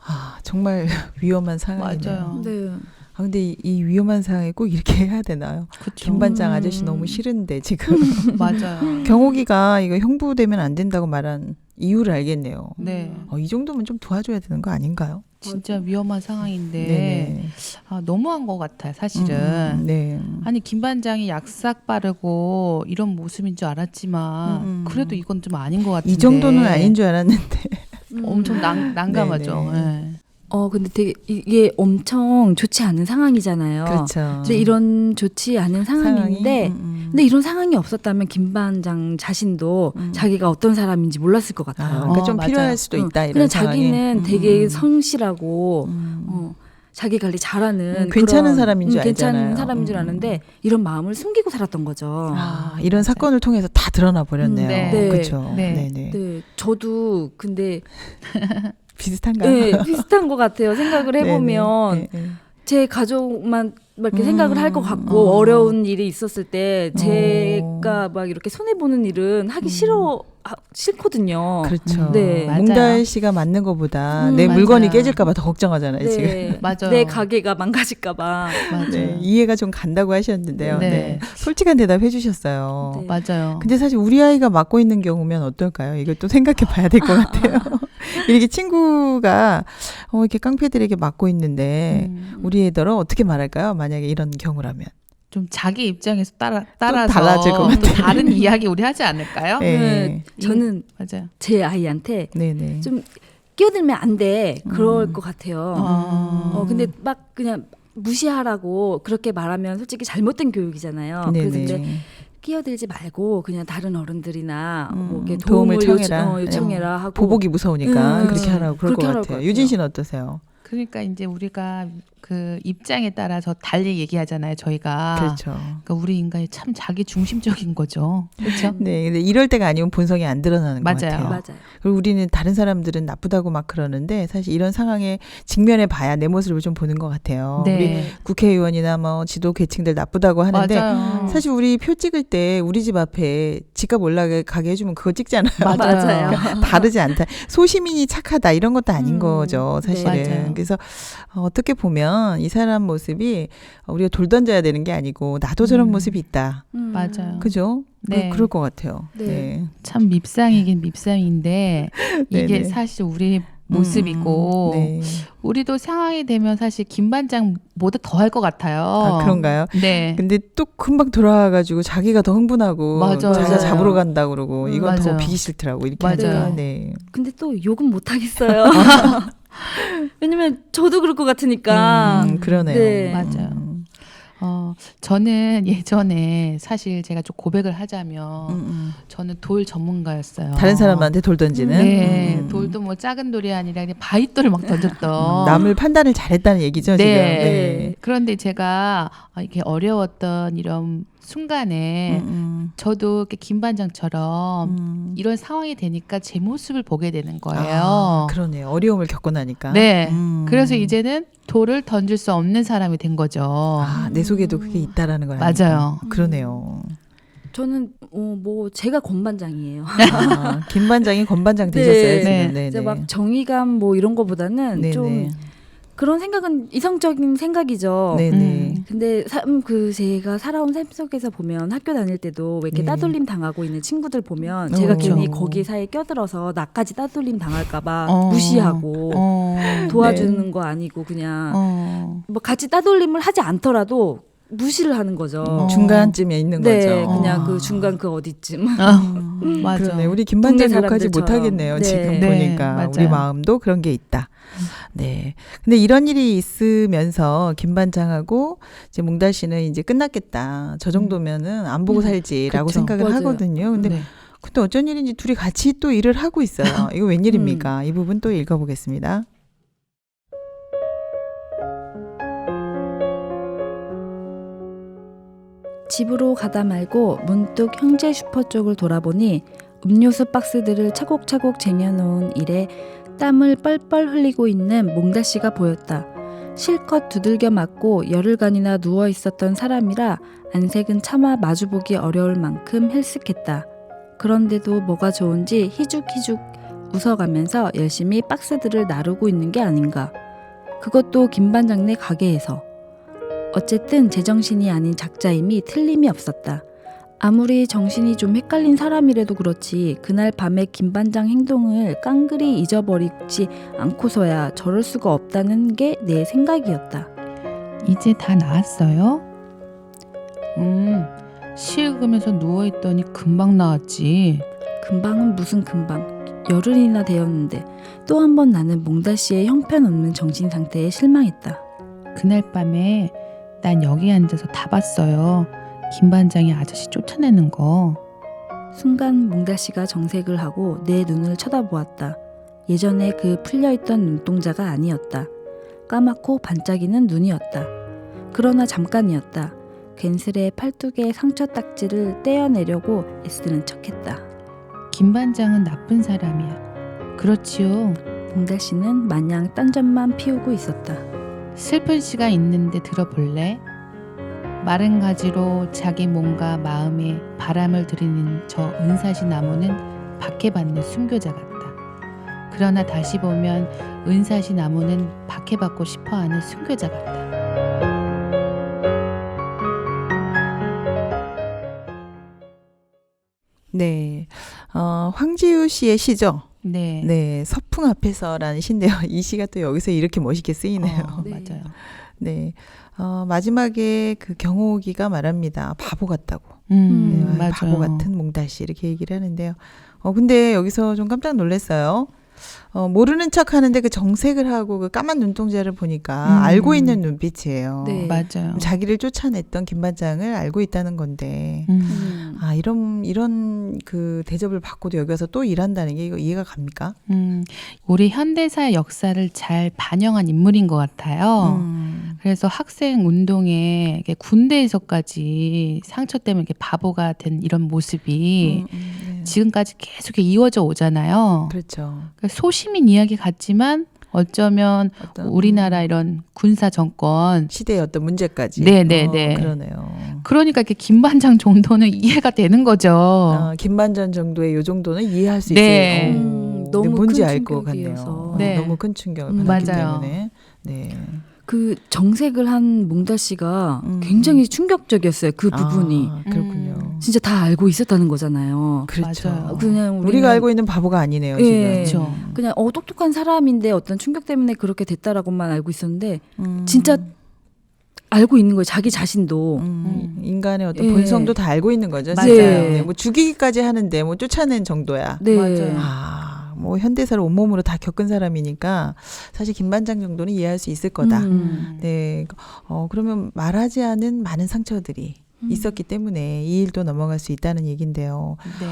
아, 정말 위험한 상황이네요. 맞아요. 네. 아, 근데 이 위험한 상황에 꼭 이렇게 해야 되나요? 그쵸. 김반장 아저씨 너무 싫은데 지금 맞아요. 경옥이가 이거 형부되면 안 된다고 말한 이유를 알겠네요. 네. 이 정도면 좀 도와줘야 되는 거 아닌가요? 진짜 위험한 상황인데 네네. 너무한 것 같아요. 사실은. 네. 아니 김반장이 약삭 빠르고 이런 모습인 줄 알았지만 그래도 이건 좀 아닌 것 같은데. 이 정도는 아닌 줄 알았는데. 엄청 난감하죠. 네네. 네. 근데 되게 이게 엄청 좋지 않은 상황이잖아요. 그렇죠. 근데 이런 좋지 않은 상황인데 근데 이런 상황이 없었다면 김반장 자신도 자기가 어떤 사람인지 몰랐을 것 같아요. 그러니까 좀 맞아요. 필요할 수도 있다 이런 그냥 상황에. 자기는 되게 성실하고 자기 관리 잘하는 괜찮은 그런, 사람인 줄 알잖아요. 괜찮은 사람인 줄 아는데 이런 마음을 숨기고 살았던 거죠. 이런 사건을 통해서 다 드러나 버렸네요. 네. 그렇죠. 네. 네네. 네, 저도 근데 비슷한가요? 네, 비슷한 것 같아요. 생각을 해보면 네네. 제 가족만 막 이렇게 생각을 할 것 같고 어려운 일이 있었을 때 제가 막 이렇게 손해 보는 일은 하기 싫거든요. 그렇죠. 네. 맞아요. 몽달 씨가 맞는 것보다 내 맞아요. 물건이 깨질까봐 더 걱정하잖아요. 지금. 네. 맞아요. 내 가게가 망가질까봐. 맞아요. 네, 이해가 좀 간다고 하셨는데요. 네. 네. 솔직한 대답 해주셨어요. 네. 맞아요. 근데 사실 우리 아이가 맡고 있는 경우면 어떨까요? 이걸 또 생각해 봐야 될 것 같아요. 이렇게 친구가 이렇게 깡패들에게 맡고 있는데 우리 애들은 어떻게 말할까요? 만약에 이런 경우라면. 좀 자기 입장에서 따라서 달라질 것 또 같아요. 다른 이야기 우리 하지 않을까요? 네. 네. 저는 맞아요. 제 아이한테 네네. 좀 끼어들면 안 돼. 그럴 것 같아요. 근데 막 그냥 무시하라고 그렇게 말하면 솔직히 잘못된 교육이잖아요. 그래서 이제 네네. 끼어들지 말고 그냥 다른 어른들이나 뭐 이렇게 도움을 도움을 청해라. 요청해라 하고 보복이 무서우니까 그렇게 하라고 그럴 그렇게 것 하라고 같아요. 같아요. 유진 씨는 어떠세요? 그러니까 이제 우리가 그 입장에 따라서 달리 얘기하잖아요. 저희가. 그렇죠. 그러니까 우리 인간이 참 자기 중심적인 거죠. 그렇죠? 네, 근데 이럴 때가 아니면 본성이 안 드러나는 것 맞아요. 같아요. 맞아요. 그리고 우리는 다른 사람들은 나쁘다고 막 그러는데 사실 이런 상황에 직면해 봐야 내 모습을 좀 보는 것 같아요. 우리 네. 국회의원이나 뭐 지도 계층들 나쁘다고 하는데 맞아요. 사실 우리 표 찍을 때 우리 집 앞에 집값 올라가게 해주면 그거 찍잖아요. 맞아요. 다르지 않다. 소시민이 착하다 이런 것도 아닌 거죠, 네. 사실은. 맞아요. 그래서 어떻게 보면 이 사람 모습이 우리가 돌 던져야 되는 게 아니고 나도 저런 모습이 있다. 맞아요. 그죠? 네. 그럴 것 같아요. 네. 네. 참 밉상이긴 밉상인데 이게 네네. 사실 우리 모습이고 네. 우리도 상황이 되면 사실 김반장보다 더 할 것 같아요. 아, 그런가요? 네. 근데 또 금방 돌아와가지고 자기가 더 흥분하고 맞아요. 자기가 맞아요. 잡으러 간다 그러고 이건 더 맞아요. 비기 싫더라고 이렇게 맞아요. 하니까. 네. 근데 또 욕은 못 하겠어요. 왜냐면 저도 그럴 것 같으니까. 그러네요. 네. 맞아요. 저는 예전에 사실 제가 좀 고백을 하자면 저는 돌 전문가였어요. 다른 사람한테 돌 던지는. 네. 돌도 뭐 작은 돌이 아니라 그냥 바위돌을 막 던졌던. 남을 판단을 잘했다는 얘기죠 지금. 네. 네. 그런데 제가 이렇게 어려웠던 이런 순간에 저도 이렇게 김반장처럼 이런 상황이 되니까 제 모습을 보게 되는 거예요. 아, 그러네요. 어려움을 겪고 나니까. 네. 그래서 이제는 돌을 던질 수 없는 사람이 된 거죠. 아, 내 속에도 그게 있다라는 걸 맞아요. 아니까. 그러네요. 저는 뭐 제가 권반장이에요. 아, 김 반장이 권반장 네. 되셨어요 지금. 네. 네. 이제 막 정의감 뭐 이런 거보다는 네네. 좀 그런 생각은 이성적인 생각이죠. 네네. 근데 제가 살아온 삶 속에서 보면 학교 다닐 때도 왜 이렇게 네. 따돌림 당하고 있는 친구들 보면 제가 그렇죠. 괜히 거기 사이에 껴들어서 나까지 따돌림 당할까봐 어. 무시하고 도와주는 거 아니고 그냥 뭐 같이 따돌림을 하지 않더라도 무시를 하는 거죠. 중간쯤에 있는 네, 거죠. 그냥 그 중간 그 어디쯤. 맞아. 그러네. 우리 김 반장 동네 욕하지 사람들처럼. 못하겠네요. 네. 지금 네, 보니까 맞아요. 우리 마음도 그런 게 있다. 네. 근데 이런 일이 있으면서 김 반장하고 이제 몽달 씨는 이제 끝났겠다. 저 정도면은 안 보고 살지라고 그쵸. 생각을 맞아요. 하거든요. 근데 네. 근데 어쩐 일인지 둘이 같이 또 일을 하고 있어요. 이거 웬일입니까? 이 부분 또 읽어보겠습니다. 집으로 가다 말고 문득 형제 슈퍼 쪽을 돌아보니 음료수 박스들을 차곡차곡 쟁여놓은 일에 땀을 뻘뻘 흘리고 있는 몽달 씨가 보였다. 실컷 두들겨 맞고 열흘간이나 누워 있었던 사람이라 안색은 차마 마주보기 어려울 만큼 헬쓱했다. 그런데도 뭐가 좋은지 희죽희죽 웃어가면서 열심히 박스들을 나르고 있는 게 아닌가. 그것도 김반장네 가게에서. 어쨌든 제정신이 아닌 작자임이 틀림이 없었다. 아무리 정신이 좀 헷갈린 사람이라도 그렇지 그날 밤에 김반장 행동을 깡그리 잊어버리지 않고서야 저럴 수가 없다는 게 내 생각이었다. 이제 다 나았어요? 쉬으면서 누워있더니 금방 나았지. 금방은 무슨 금방. 열흘이나 되었는데 또 한 번 나는 몽달 씨의 형편없는 정신 상태에 실망했다. 그날 밤에 난 여기 앉아서 다 봤어요. 김반장이 아저씨 쫓아내는 거. 순간 몽달 씨가 정색을 하고 내 눈을 쳐다보았다. 예전에 그 풀려있던 눈동자가 아니었다. 까맣고 반짝이는 눈이었다. 그러나 잠깐이었다. 괜스레 팔뚝의 상처 딱지를 떼어내려고 애쓰는 척했다. 김반장은 나쁜 사람이야. 그렇지요. 몽달 씨는 마냥 딴전만 피우고 있었다. 슬픈 시가 있는데 들어볼래? 마른 가지로 자기 몸과 마음에 바람을 들이는 저 은사시 나무는 박해받는 순교자 같다. 그러나 다시 보면 은사시 나무는 박해받고 싶어하는 순교자 같다. 네, 황지우 씨의 시죠. 네. 네, 서풍 앞에서라는 시인데요. 이 시가 또 여기서 이렇게 멋있게 쓰이네요. 네. 맞아요. 네, 마지막에 그 경호기가 말합니다. 바보 같다고. 음, 네, 맞아요. 바보 같은 몽달씨 이렇게 얘기를 하는데요. 근데 여기서 좀 깜짝 놀랐어요. 모르는 척 하는데 그 정색을 하고 그 까만 눈동자를 보니까 알고 있는 눈빛이에요. 네. 맞아요. 자기를 쫓아냈던 김반장을 알고 있다는 건데, 이런 그 대접을 받고도 여기 와서 또 일한다는 게 이거 이해가 갑니까? 우리 현대사의 역사를 잘 반영한 인물인 것 같아요. 그래서 학생 운동에 이게 군대에서까지 상처 때문에 이렇게 바보가 된 이런 모습이 네. 지금까지 계속 이렇게 이어져 오잖아요. 그렇죠. 그러니까 소시민 이야기 같지만 어쩌면 어떤 우리나라 이런 군사 정권 시대의 어떤 문제까지. 네네네. 그러네요. 그러니까 이렇게 김반장 정도는 이해가 되는 거죠. 김반장 정도의 요 정도는 이해할 수 네. 있어요. 너무 네, 뭔지 큰 알 것 충격이어서. 같네요. 네. 너무 큰 충격을 받았기 맞아요. 때문에. 네. 그 정색을 한 몽달 씨가 음. 굉장히 충격적이었어요. 그 부분이. 그렇군요. 진짜 다 알고 있었다는 거잖아요. 그렇죠. 맞아요. 그냥 우리가 알고 있는 바보가 아니네요. 예. 지금. 그렇죠. 그냥 똑똑한 사람인데 어떤 충격 때문에 그렇게 됐다라고만 알고 있었는데 음. 진짜 알고 있는 거예요. 자기 자신도. 인간의 어떤 예. 본성도 다 알고 있는 거죠. 맞아요. 진짜. 네. 네, 뭐 죽이기까지 하는데 뭐 쫓아낸 정도야. 네. 맞아요. 뭐 현대사를 온몸으로 다 겪은 사람이니까 사실 김반장 정도는 이해할 수 있을 거다. 네, 그러면 말하지 않은 많은 상처들이 있었기 때문에 이 일도 넘어갈 수 있다는 얘긴데요. 네.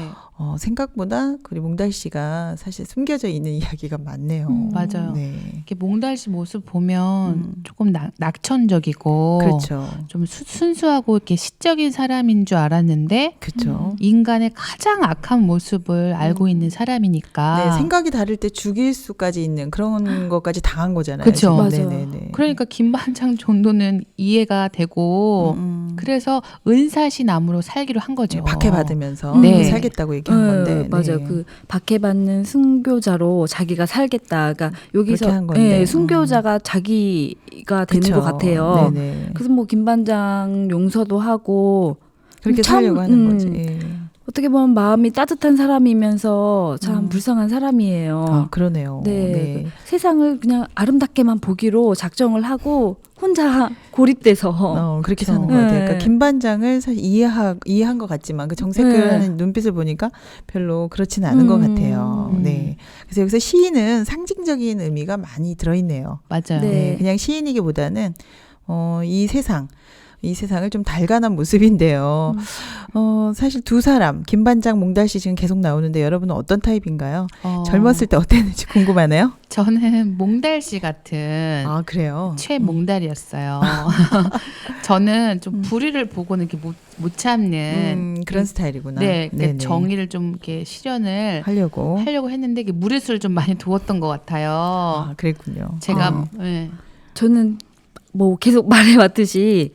생각보다 그리고 몽달 씨가 사실 숨겨져 있는 이야기가 많네요. 맞아요. 네, 이렇게 몽달 씨 모습 보면 조금 낙천적이고 그렇죠, 좀 순수하고 이렇게 시적인 사람인 줄 알았는데 그렇죠. 인간의 가장 악한 모습을 알고 있는 사람이니까 네, 생각이 다를 때 죽일 수까지 있는 그런 것까지 당한 거잖아요. 그쵸. 지금. 맞아요. 네네네. 그러니까 김반장 정도는 이해가 되고 그래서 은사시 나무로 살기로 한 거죠. 네, 박해받으면서 네. 살겠다고 얘기한 건데. 맞아요. 네. 그 박해받는 순교자로 자기가 살겠다. 그러니까 그렇게 여기서 한 건데. 순교자가 자기가 되는 그쵸. 것 같아요. 네네. 그래서 뭐 김반장 용서도 하고 그렇게 참, 살려고 하는 거지. 예. 어떻게 보면 마음이 따뜻한 사람이면서 참 음. 불쌍한 사람이에요. 그러네요. 네. 세상을 그냥 아름답게만 보기로 작정을 하고 혼자 고립돼서 그렇게 그쵸. 사는 것 같아요. 네. 그러니까 김반장을 사실 이해한 것 같지만 그 정색을 네. 하는 눈빛을 보니까 별로 그렇지는 않은 것 같아요. 네. 그래서 여기서 시인은 상징적인 의미가 많이 들어있네요. 맞아요. 네. 네. 그냥 시인이기보다는 이 세상을 좀 달관한 모습인데요. 사실 두 사람, 김반장, 몽달 씨 지금 계속 나오는데 여러분은 어떤 타입인가요? 젊었을 때 어땠는지 궁금하네요. 저는 몽달 씨 같은 그래요? 최몽달이었어요. 저는 좀 불의를 보고는 이렇게 못 참는 그런 스타일이구나. 네, 그러니까 네네. 정의를 좀 이렇게 실현을 하려고. 했는데 이게 무리수를 좀 많이 두었던 것 같아요. 그랬군요. 제가 네. 저는 뭐 계속 말해왔듯이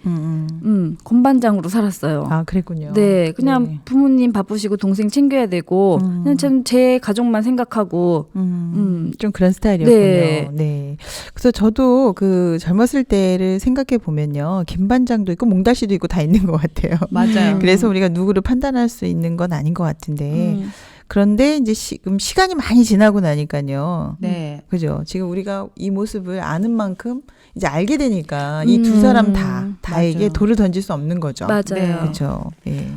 건반장으로 살았어요. 그랬군요. 네, 그냥 네. 부모님 바쁘시고 동생 챙겨야 되고 그냥 참 제 가족만 생각하고 좀 그런 스타일이었군요. 네. 네. 그래서 저도 그 젊었을 때를 생각해 보면요, 김반장도 있고 몽달 씨도 있고 다 있는 것 같아요. 맞아요. 그래서 우리가 누구를 판단할 수 있는 건 아닌 것 같은데, 음. 그런데 이제 시간이 많이 지나고 나니까요. 네. 그죠? 지금 우리가 이 모습을 아는 만큼 이제 알게 되니까 이 두 사람 다에게 맞아요. 돌을 던질 수 없는 거죠. 맞아요. 네. 그렇죠. 예.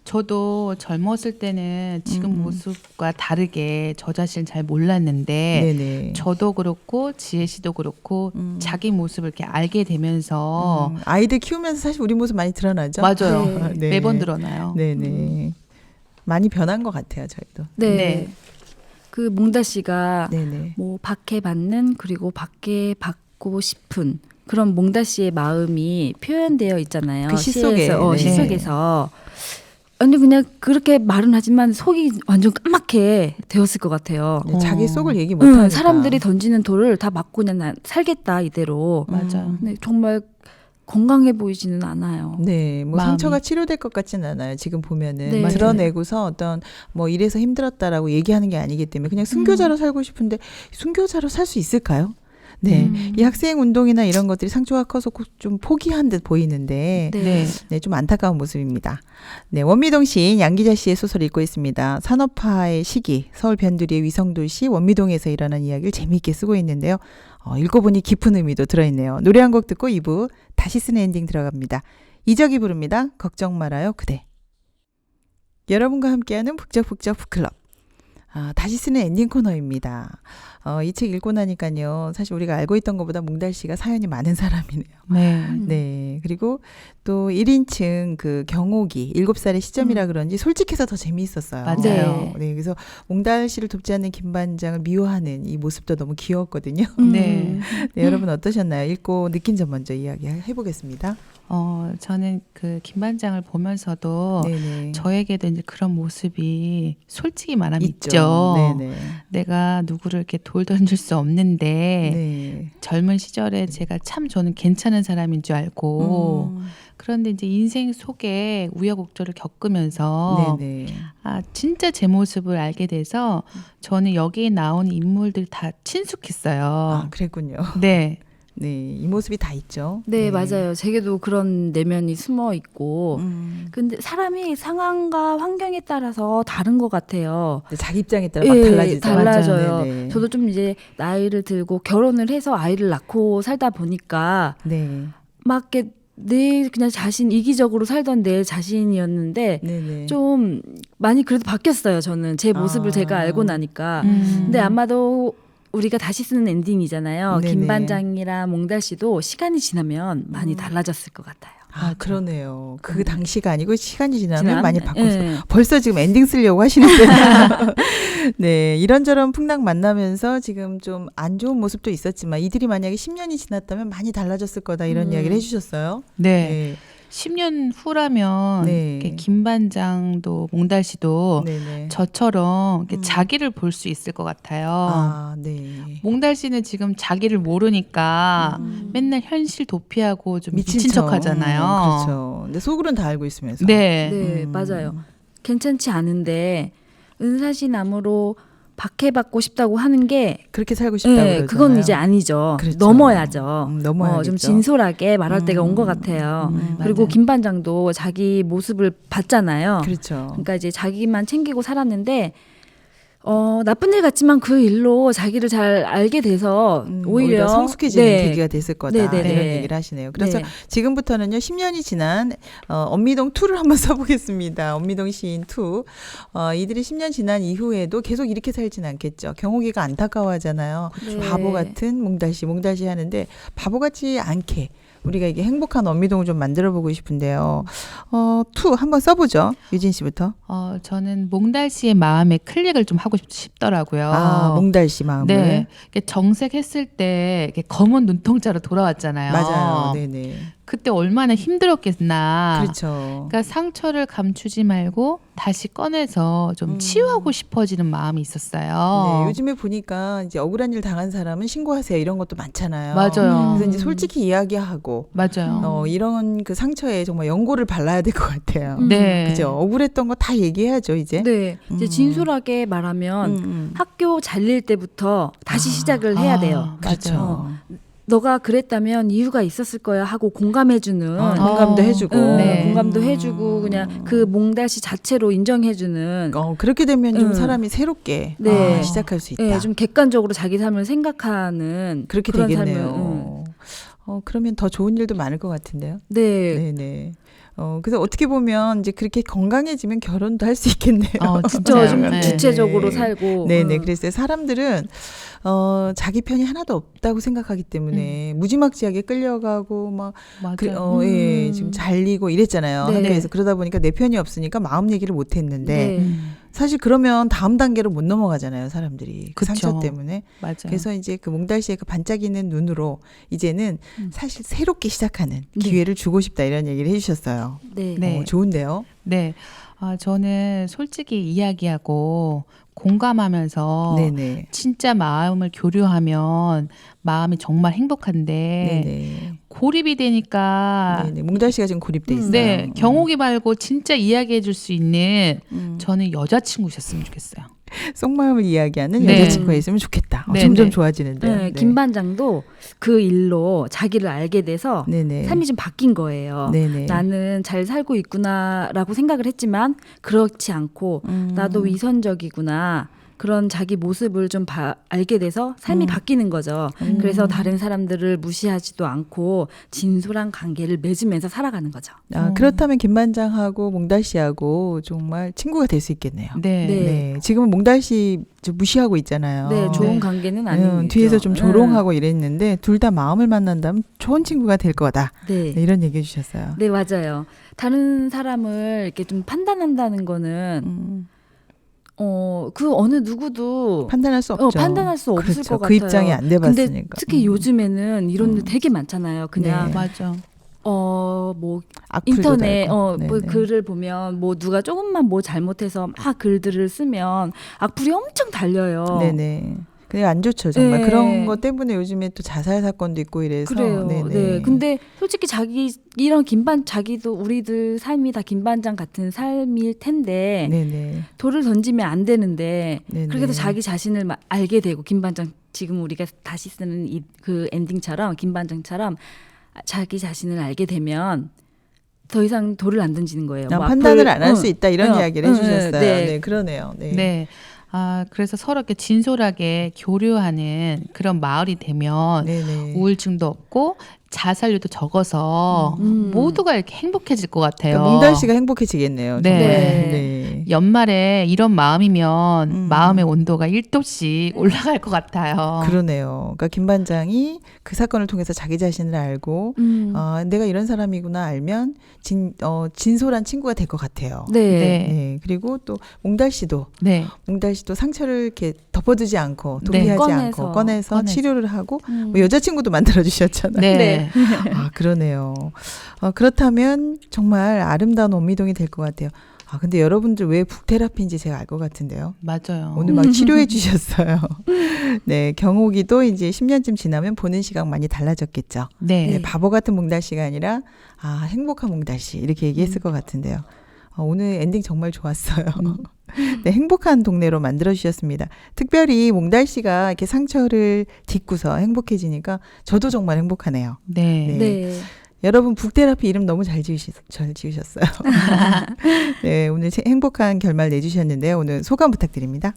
저도 젊었을 때는 지금 음. 모습과 다르게 저 자신을 잘 몰랐는데 네네. 저도 그렇고 지혜 씨도 그렇고 자기 모습을 이렇게 알게 되면서 아이들 키우면서 사실 우리 모습 많이 드러나죠. 맞아요. 네. 매번 드러나요. 네네. 많이 변한 것 같아요, 저희도. 네. 네. 그 몽달 씨가 네네. 뭐 박해받는 그리고 박해받고 싶은 그런 몽달 씨의 마음이 표현되어 있잖아요. 그 시 속에. 시에서, 네. 시 속에서. 아니 그냥 그렇게 말은 하지만 속이 완전 까맣게 되었을 것 같아요. 네, 자기 속을 얘기 못하니까. 사람들이 던지는 돌을 다 맞고 그냥 난 살겠다 이대로. 맞아요. 네, 정말 건강해 보이지는 않아요. 네, 뭐 마음이. 상처가 치료될 것 같지는 않아요. 지금 보면은 네. 드러내고서 어떤 뭐 이래서 힘들었다라고 얘기하는 게 아니기 때문에 그냥 순교자로 살고 싶은데 순교자로 살 수 있을까요? 네, 이 학생 운동이나 이런 것들이 상처가 커서 좀 포기한 듯 보이는데 네. 네, 좀 안타까운 모습입니다. 네, 원미동 시인 양기자 씨의 소설 읽고 있습니다. 산업화의 시기, 서울 변두리의 위성도시 원미동에서 일어난 이야기를 재미있게 쓰고 있는데요. 읽어보니 깊은 의미도 들어있네요. 노래 한 곡 듣고 2부 다시 쓰는 엔딩 들어갑니다. 이적이 부릅니다. 걱정 말아요 그대. 여러분과 함께하는 북적북적 북클럽. 다시 쓰는 엔딩 코너입니다. 이 책 읽고 나니까요. 사실 우리가 알고 있던 것보다 몽달 씨가 사연이 많은 사람이네요. 네. 네. 그리고 또 1인칭 그 경옥이 7살의 시점이라 그런지 솔직해서 더 재미있었어요. 맞아요. 네. 그래서 몽달 씨를 돕지 않는 김반장을 미워하는 이 모습도 너무 귀여웠거든요. 네. 네, 여러분 어떠셨나요? 읽고 느낀 점 먼저 이야기해 보겠습니다. 저는 그 김반장을 보면서도 네네. 저에게도 이제 그런 모습이 솔직히 말하면 있죠. 네네. 내가 누구를 이렇게 돌 던질 수 없는데 네. 젊은 시절에 제가 참 저는 괜찮은 사람인 줄 알고 그런데 이제 인생 속에 우여곡절을 겪으면서 네네. 진짜 제 모습을 알게 돼서 저는 여기에 나온 인물들 다 친숙했어요. 그랬군요. 네. 네, 이 모습이 다 있죠. 네, 맞아요. 제게도 그런 내면이 숨어 있고. 근데 사람이 상황과 환경에 따라서 다른 것 같아요. 자기 입장에 따라 막 달라지죠. 달라져요. 맞아요. 네네. 저도 좀 이제 나이를 들고 결혼을 해서 아이를 낳고 살다 보니까 네. 막 이렇게 내 그냥 자신 이기적으로 살던 내 자신이었는데 네네. 좀 많이 그래도 바뀌었어요. 저는 제 모습을 제가 알고 나니까. 근데 아마도 우리가 다시 쓰는 엔딩이잖아요. 네네. 김반장이랑 몽달 씨도 시간이 지나면 많이 달라졌을 것 같아요. 그러네요. 그 당시가 아니고 시간이 지나면 많이 바뀌었어요. 네. 벌써 지금 엔딩 쓰려고 하시는데. 네, 이런저런 풍랑 만나면서 지금 좀 안 좋은 모습도 있었지만 이들이 만약에 10년이 지났다면 많이 달라졌을 거다 이런 이야기를 해주셨어요. 네. 10년 후라면 네. 이렇게 김반장도 몽달 씨도 네네. 저처럼 이렇게 자기를 볼 수 있을 것 같아요. 네. 몽달 씨는 지금 자기를 모르니까 맨날 현실 도피하고 좀 미친 척 하잖아요. 그렇죠. 근데 속으로는 다 알고 있으면서. 네. 네, 맞아요. 괜찮지 않은데 은사시 나무로 박해받고 싶다고 하는 게 그렇게 살고 싶다고 그러잖아요. 그건 이제 아니죠. 그렇죠. 넘어야죠. 넘어야겠죠. 좀 진솔하게 말할 때가 온 것 같아요. 그리고 맞아요. 김반장도 자기 모습을 봤잖아요. 그렇죠. 그러니까 이제 자기만 챙기고 살았는데 나쁜 일 같지만 그 일로 자기를 잘 알게 돼서 오히려 성숙해지는 계기가 됐을 거다. 네네네. 이런 얘기를 하시네요. 그래서 네. 지금부터는요. 10년이 지난 엄미동 2를 한번 써보겠습니다. 엄미동 시인 2. 이들이 10년 지난 이후에도 계속 이렇게 살진 않겠죠. 경옥이가 안타까워하잖아요. 네. 바보 같은 몽달씨 하는데 바보같지 않게 우리가 이게 행복한 엄미동을 좀 만들어보고 싶은데요. 2 한번 써보죠. 유진 씨부터. 저는 몽달 씨의 마음에 클릭을 좀 하고 싶더라고요. 몽달씨 마음을. 네. 이렇게 정색했을 때 이렇게 검은 눈동자로 돌아왔잖아요. 맞아요. 네네. 그때 얼마나 힘들었겠나. 그렇죠. 그러니까 상처를 감추지 말고 다시 꺼내서 좀 치유하고 싶어지는 마음이 있었어요. 네, 요즘에 보니까 이제 억울한 일 당한 사람은 신고하세요 이런 것도 많잖아요. 맞아요. 그래서 이제 솔직히 이야기하고 맞아요. 이런 그 상처에 정말 연고를 발라야 될 것 같아요. 네. 그죠? 억울했던 거 다 얘기해야죠 이제. 네, 이제 진솔하게 말하면 학교 잘릴 때부터 다시 시작을 해야 돼요. 그렇죠. 너가 그랬다면 이유가 있었을 거야 하고 공감해주는 공감도 해주고. 네. 공감도 해주고 그냥 그 몽달씨 자체로 인정해주는 그렇게 되면 좀 사람이 새롭게 네. 시작할 수 있다. 네, 좀 객관적으로 자기 삶을 생각하는 그렇게 그런 되겠네요. 그러면 더 좋은 일도 많을 것 같은데요. 네. 네네. 그래서 어떻게 보면 이제 그렇게 건강해지면 결혼도 할 수 있겠네요. 진짜 좀 네. 주체적으로 살고. 네네. 그래서 사람들은 자기 편이 하나도 없다고 생각하기 때문에 무지막지하게 끌려가고 막 맞아요. 예, 지금 잘리고 이랬잖아요. 네. 학교에서 그러다 보니까 내 편이 없으니까 마음 얘기를 못 했는데 네. 사실 그러면 다음 단계로 못 넘어가잖아요. 사람들이 그 그쵸. 상처 때문에. 맞아요. 그래서 이제 그 몽달 씨의 그 반짝이는 눈으로 이제는 사실 새롭게 시작하는 기회를 주고 싶다 이런 얘기를 해주셨어요. 네. 네. 좋은데요. 네. 저는 솔직히 이야기하고 공감하면서 네네. 진짜 마음을 교류하면 마음이 정말 행복한데 네네. 고립이 되니까 네네. 몽달 씨가 지금 고립돼 있어요. 네, 경욱이 말고 진짜 이야기해 줄 수 있는 음. 저는 여자친구 있었으면 좋겠어요. 속마음을 이야기하는 네. 여자친구가 있으면 좋겠다. 네, 점점 네. 좋아지는데요. 네, 김반장도 그 일로 자기를 알게 돼서 네네. 삶이 좀 바뀐 거예요. 네네. 나는 잘 살고 있구나라고 생각을 했지만 그렇지 않고 나도 위선적이구나. 그런 자기 모습을 좀 알게 돼서 삶이 바뀌는 거죠. 그래서 다른 사람들을 무시하지도 않고 진솔한 관계를 맺으면서 살아가는 거죠. 그렇다면 김반장하고 몽달 씨하고 정말 친구가 될 수 있겠네요. 네. 네. 네. 지금은 몽달 씨 좀 무시하고 있잖아요. 네, 좋은 네. 관계는 아니죠. 뒤에서 좀 조롱하고 이랬는데 둘 다 마음을 만난다면 좋은 친구가 될 거다. 네. 네, 이런 얘기 해주셨어요. 네, 맞아요. 다른 사람을 이렇게 좀 판단한다는 거는 그 어느 누구도 판단할 수 없죠. 판단할 수 없을 그렇죠. 것 그 같아요. 입장이 안 돼봤으니까. 근데 특히 요즘에는 이런 데 되게 많잖아요. 그냥 네. 맞아. 뭐 악플도 인터넷 달고. 뭐 네네. 글을 보면 뭐 누가 조금만 뭐 잘못해서 막 글들을 쓰면 악플이 엄청 달려요. 네네. 그게 안 좋죠 정말. 네. 그런 것 때문에 요즘에 또 자살 사건도 있고 이래서. 그래요. 네네. 네. 근데 솔직히 이런 자기도 우리들 삶이 다 김반장 같은 삶일 텐데 네네. 돌을 던지면 안 되는데 네네. 그래도 자기 자신을 알게 되고 김반장 지금 우리가 다시 쓰는 그 엔딩처럼 김반장처럼 자기 자신을 알게 되면 더 이상 돌을 안 던지는 거예요. 뭐 판단을 악플, 안 할 수 있다 이런 이야기를 해주셨어요. 네. 네, 그러네요. 네. 네. 그래서 서로 이렇게 진솔하게 교류하는 그런 마을이 되면 네네. 우울증도 없고 자살률도 적어서 모두가 이렇게 행복해질 것 같아요. 그러니까 몽달 씨가 행복해지겠네요. 네. 정말. 네. 네. 연말에 이런 마음이면 마음의 온도가 1도씩 올라갈 것 같아요. 그러네요. 그러니까 김 반장이 그 사건을 통해서 자기 자신을 알고 내가 이런 사람이구나 알면 진솔한 친구가 될 것 같아요. 네. 네. 네. 그리고 또 몽달 씨도 상처를 이렇게 덮어두지 않고 도피하지 않고 꺼내서 치료를 하고 뭐 여자친구도 만들어 주셨잖아요. 네. 그러네요. 그렇다면 정말 아름다운 원미동이 될 것 같아요. 근데 여러분들 왜 북테라피인지 제가 알 것 같은데요. 맞아요. 오늘 막 치료해 주셨어요. 네, 경옥이도 이제 10년쯤 지나면 보는 시각 많이 달라졌겠죠. 네. 네, 바보 같은 몽달 씨가 아니라 행복한 몽달 씨 이렇게 얘기했을 것 같은데요. 오늘 엔딩 정말 좋았어요. 네, 행복한 동네로 만들어 주셨습니다. 특별히 몽달 씨가 이렇게 상처를 딛고서 행복해지니까 저도 정말 행복하네요. 네. 네. 여러분 북테라피 이름 너무 잘 지으셨어요. 네, 오늘 행복한 결말 내주셨는데요. 오늘 소감 부탁드립니다.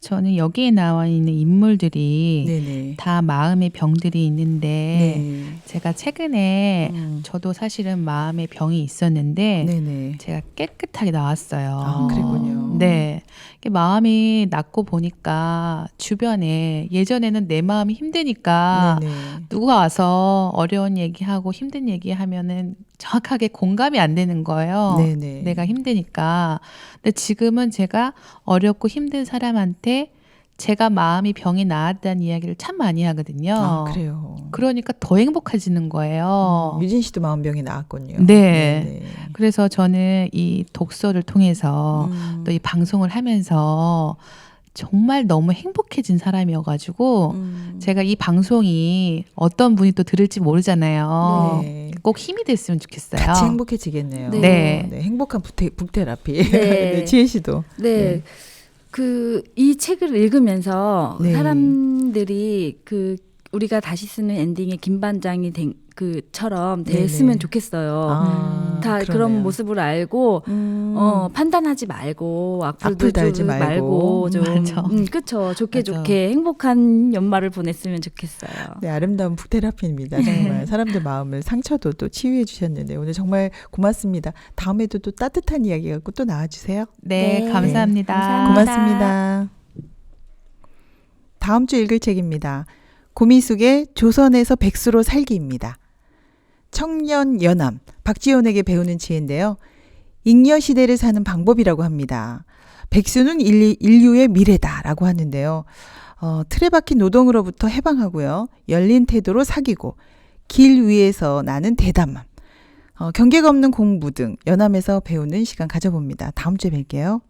저는 여기에 나와 있는 인물들이 네네. 다 마음의 병들이 있는데 네. 제가 최근에 저도 사실은 마음의 병이 있었는데 네네. 제가 깨끗하게 나왔어요. 그랬군요. 네. 이게 마음이 낫고 보니까 주변에 예전에는 내 마음이 힘드니까 네네. 누가 와서 어려운 얘기하고 힘든 얘기하면은 정확하게 공감이 안 되는 거예요. 네네. 내가 힘드니까. 근데 지금은 제가 어렵고 힘든 사람한테 제가 마음이 병이 나았다는 이야기를 참 많이 하거든요. 그래요. 그러니까 더 행복해지는 거예요. 유진 씨도 마음병이 나았군요. 네. 네네. 그래서 저는 이 독서를 통해서 또 이 방송을 하면서 정말 너무 행복해진 사람이어가지고 제가 이 방송이 어떤 분이 또 들을지 모르잖아요. 네. 꼭 힘이 됐으면 좋겠어요. 같이 행복해지겠네요. 네. 네, 행복한 북테라피. 네. 네, 지혜 씨도. 네. 이 책을 읽으면서 네. 사람들이 우리가 다시 쓰는 엔딩에 김반장이 그처럼 됐으면 네네. 좋겠어요. 다 그러네요. 그런 모습을 알고 판단하지 말고 악플 달지 말고 좀 맞아. 그쵸. 좋게 맞아. 좋게 행복한 연말을 보냈으면 좋겠어요. 네, 아름다운 북테라피입니다. 정말 사람들 마음을 상처도 또 치유해 주셨는데 오늘 정말 고맙습니다. 다음에도 또 따뜻한 이야기 갖고 또 나와주세요. 네, 네. 감사합니다. 감사합니다. 고맙습니다. 다음 주 읽을 책입니다. 고미숙의 조선에서 백수로 살기입니다. 청년 연암 박지원에게 배우는 지혜인데요. 잉여 시대를 사는 방법이라고 합니다. 백수는 인류의 미래다라고 하는데요. 틀에 박힌 노동으로부터 해방하고요. 열린 태도로 사귀고 길 위에서 나는 대담함, 경계가 없는 공부 등 연암에서 배우는 시간 가져봅니다. 다음 주에 뵐게요.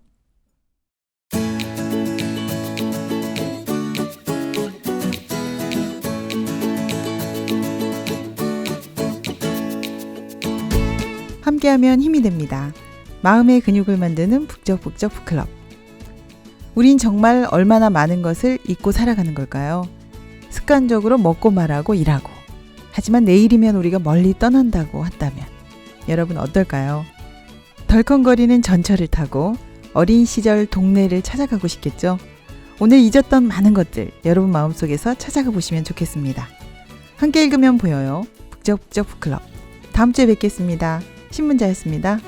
함께하면 힘이 됩니다. 마음의 근육을 만드는 북적북적 북클럽. 우린 정말 얼마나 많은 것을 잊고 살아가는 걸까요? 습관적으로 먹고 말하고 일하고. 하지만 내일이면 우리가 멀리 떠난다고 한다면 여러분 어떨까요? 덜컹거리는 전철을 타고 어린 시절 동네를 찾아가고 싶겠죠? 오늘 잊었던 많은 것들 여러분 마음속에서 찾아가 보시면 좋겠습니다. 함께 읽으면 보여요. 북적북적 북클럽. 다음 주에 뵙겠습니다. 신문자였습니다.